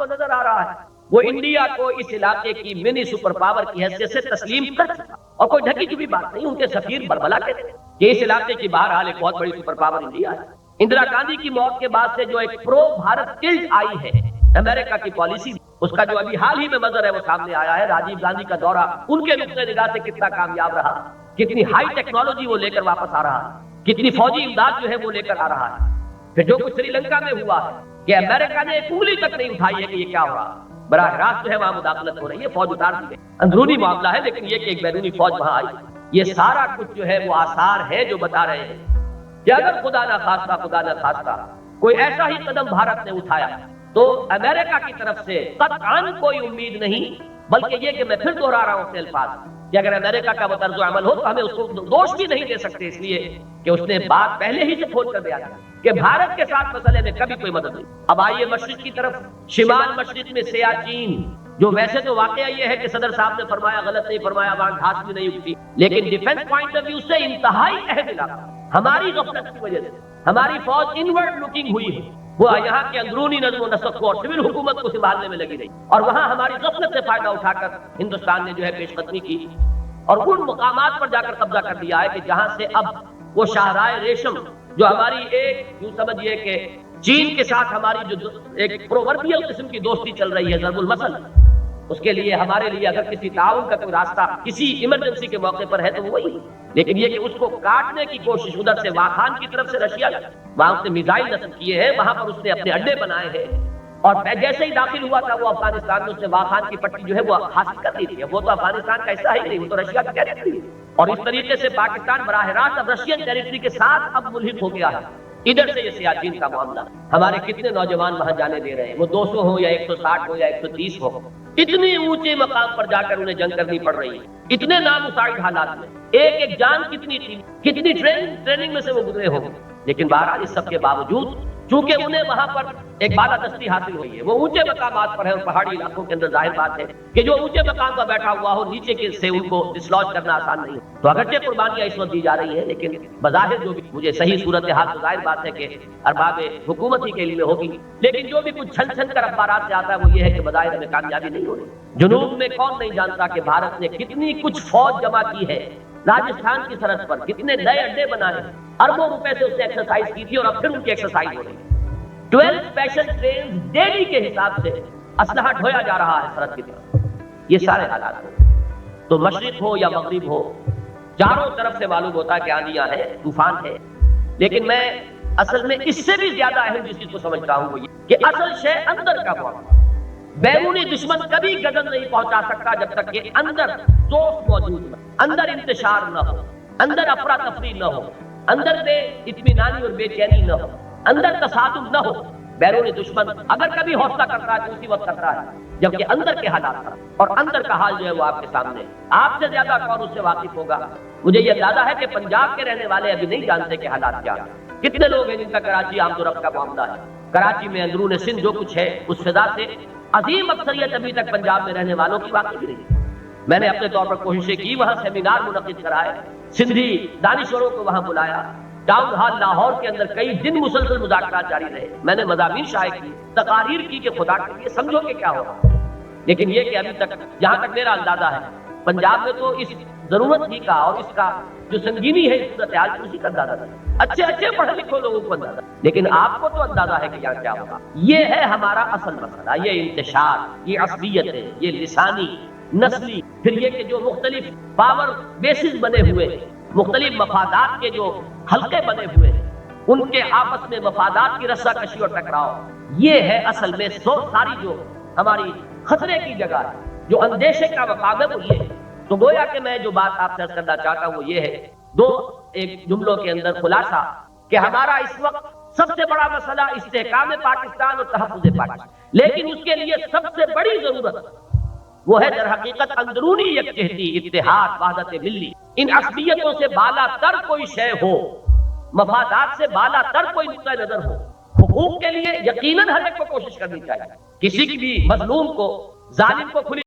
کو نظر آ رہا ہے وہ انڈیا کو اس علاقے کی منی سپر پاور کی حیثیت سے تسلیم کر چکا، اور کوئی ڈھکی چھپی بات نہیں۔ ان کے سفیر بربلا کہتے ہیں کہ اس علاقے کی بہرحال ایک بہت بڑی سپر پاور انڈیا ہے۔ اندرا گاندھی کی موت کے بعد سے جو ایک پرو بھارت ٹلٹ آئی ہے امریکہ کی پالیسی، اس کا جو ابھی حال ہی میں منظر ہے وہ سامنے آیا ہے۔ راجیو گاندھی کا دورہ ان کے نقطۂ نگاہ سے کتنا کامیاب رہا، کتنی ہائی ٹیکنالوجی وہ لے کر واپس آ رہا ہے، کتنی فوجی امداد جو ہے وہ لے کر آ رہا ہے۔ پھر جو کچھ سری لنکا میں ہوا ہے کہ امریکہ نے ایک انگلی تک نہیں اٹھائی ہے کہ یہ کیا ہو رہا، براہ راست جو ہے وہاں مداخلت ہو رہی ہے، فوج اتار دی گئی، اندرونی معاملہ ہے، لیکن یہ کہ ایک بیرونی فوج وہاں آئی، یہ سارا کچھ جو ہے وہ آثار ہے جو بتا رہے ہیں کہ اگر خدا نہ خواستہ کوئی ایسا ہی قدم بھارت نے اٹھایا تو امریکہ کی طرف سے قطعاً کوئی امید نہیں، بلکہ یہ کہ میں پھر دوہرا رہا ہوں اپنے الفاظ کہ اگر امریکہ کا وہ طرز عمل ہو تو ہمیں اس کو دوش بھی نہیں دے سکتے، اس لیے کہ اس نے بات پہلے ہی سے کھول کر دیا کہ بھارت کے ساتھ مسئلے میں کبھی کوئی مدد نہیں۔ اب آئیے مشرق کی طرف، شمال مشرق میں سیاچین، جو ویسے تو واقعہ یہ ہے کہ صدر صاحب نے فرمایا غلط نہیں فرمایا، وہاں گھاس بھی نہیں اگتی، لیکن ڈیفنس پوائنٹ آف ویو سے انتہائی اہم علاقہ، ہماری غفلت کی وجہ سے ہماری فوج انورڈ لوکنگ ہوئی ہے، وہ یہاں کے اندرونی نظم و نسق کو اور سول حکومت کو سنبھالنے میں لگی رہی، اور وہاں ہماری غفلت سے فائدہ اٹھا کر ہندوستان نے جو ہے پیش قدمی کی اور ان مقامات پر جا کر قبضہ کر لیا ہے کہ جہاں سے اب وہ شاہراہ ریشم جو ہماری ایک یوں سمجھیے کہ چین کے ساتھ ہماری جو ایک پرووربیل قسم کی دوستی چل رہی ہے ضرب المثل، اس کے لیے ہمارے لیے اگر کسی تعاون کا کوئی راستہ کسی ایمرجنسی کے موقع پر ہے تو وہی، لیکن یہ کہ اس کو کاٹنے کی کوشش ادھر سے واخان کی طرف سے رشیا وہاں اس نے میزائل نصب کیے ہیں، وہاں پر اس نے اپنے اڈے بنائے ہیں، اور جیسے ہی داخل ہوا تھا وہ افغانستان میں اس نے واخان کی پٹی جو ہے وہ حاصل کر لی تھی، وہ تو افغانستان کا حصہ ہی نہیں، وہ تو رشیا کی ٹیریٹری ہے، اور اس طریقے سے پاکستان براہ راست اب رشین ٹیریٹری کے ساتھ اب ملحق ہو گیا ہے۔ ادھر سے یہ سیاچین کا معاملہ، ہمارے کتنے نوجوان وہاں جانے دے رہے ہیں، وہ 200 ہو یا 160 ہو یا 130 ہو، اتنے اونچے مقام پر جا کر انہیں جنگ کرنی پڑ رہی ہے، اتنے نامساعد حالات میں، ایک ایک جان کتنی تھی، کتنی ٹریننگ میں سے وہ گزرے ہوں، لیکن بہرحال اس سب کے باوجود چونکہ انہیں وہاں پر ایک بالادستی حاصل ہوئی ہے، وہ اونچے مقامات پر ہے، اور پہاڑی علاقوں کے اندر ظاہر بات ہے کہ جو اونچے مقام پر بیٹھا ہوا ہو نیچے کے سے ان کو ڈسلوج کرنا آسان نہیں ہے، تو اگرچہ قربانیاں اس وقت دی جا رہی ہیں، لیکن بظاہر جو بھی مجھے صحیح صورتحال تو ظاہر بات ہے کہ ارباب حکومت ہی کے علم میں ہوگی، لیکن جو بھی کچھ چھن چھن کر اخبارات سے آتا ہے وہ یہ ہے کہ بظاہر ہمیں کامیابی نہیں ہو رہی۔ جنوب میں کون نہیں جانتا کہ بھارت نے کتنی کچھ فوج جمع کی ہے، راجستھان کی سرحد پر کتنے نئے اڈے بنائے، اربوں روپے سے اس نے ایکسرسائز کی تھی اور اب پھر ان کی ایکسرسائز ہو رہی ہے۔ 12 اسپیشل ٹرینز ڈیلی کے حساب سے اسلحہ ڈھویا جا رہا ہے سرحد کی طرف، یہ سارے حالات ہیں۔ تو مشرق ہو یا مغرب ہو، چاروں طرف سے معلوم ہوتا ہے کہ آندیاں ہیں، طوفان ہے، لیکن میں اصل میں اس سے بھی زیادہ اہم جس چیز کو سمجھتا ہوں وہ یہ کہ اصل شے اندر کا معاملہ، بیرونی دشمن کبھی گزن نہیں پہنچا سکتا جب تک کہ اندر جوش موجود نہ، اندر انتشار نہ ہو، اندر افراتفری نہ ہو، اندر بے اطمینانی اور بے چینی نہ ہو، اندر تصادم نہ ہو۔ بیرونی دشمن اگر کبھی حوصلہ کرتا ہے تو اسی وقت کرتا ہے جبکہ اندر کے حالات اور اندر کا حال جو ہے وہ آپ کے سامنے، آپ سے زیادہ کون اس سے واقف ہوگا؟ مجھے یہ اندازہ ہے کہ پنجاب کے رہنے والے ابھی نہیں جانتے کہ حالات کیا ہیں، کتنے لوگ ہیں جن کا کراچی آمد و رفت کا معاملہ ہے، کراچی میں اندرون سندھ جو کچھ ہے اس فضا سے عظیم اکثریت ابھی تک پنجاب میں رہنے والوں کی واقف نہیں۔ میں نے اپنے طور پر کوششیں کی، وہاں سیمینار منعقد کرائے، سندھی دانشوروں کو وہاں بلایا، ٹاؤن ہال لاہور کے اندر کئی دن مسلسل مذاکرات جاری رہے، میں نے مضامین شائع کی، تقاریر کی کہ خدا کے لیے سمجھو کہ کیا ہوگا، لیکن یہ کہ ابھی تک جہاں تک میرا اندازہ ہے پنجاب میں تو اس ضرورت ہی کا اور اس کا جو سنگینی ہے اس صورتحال کی اسی کا اندازہ تھا، اچھے پڑھے لکھے لوگوں کو اندازہ، لیکن آپ کو تو اندازہ ہے کہ یہاں کیا ہوگا۔ یہ ہے ہمارا اصل مسئلہ، یہ انتشار، یہ عصبیت ہے، یہ لسانی، نسلی، پھر یہ کہ جو مختلف پاور بیسز بنے ہوئے، مختلف مفادات کے جو حلقے بنے ہوئے ہیں، ان کے آپس میں مفادات کی رسا کشی اور ٹکراؤ، یہ ہے اصل میں ساری جو ہماری خطرے کی جگہ ہے، جو اندیشے کا مقام ہے وہ یہ ہے۔ تو گویا کہ میں جو بات آپ سے عرض کرنا چاہتا ہوں وہ یہ ہے، دو ایک جملوں کے اندر خلاصہ کہ ہمارا اس وقت سب سے بڑا مسئلہ استحکام پاکستان اور تحفظ پاکستان، لیکن اس کے لیے سب سے بڑی ضرورت وہ ہے در حقیقت اندرونی یکجہتی، اتحاد، وحدت ملی، ان عصبیتوں سے بالا تر کوئی شے ہو، مفادات سے بالا تر کوئی نقطہ نظر ہو، حقوق کے لیے یقیناً ہر ایک کو کوشش کرنی چاہیے، کسی کی بھی مظلوم کو، ظالم کو کھلی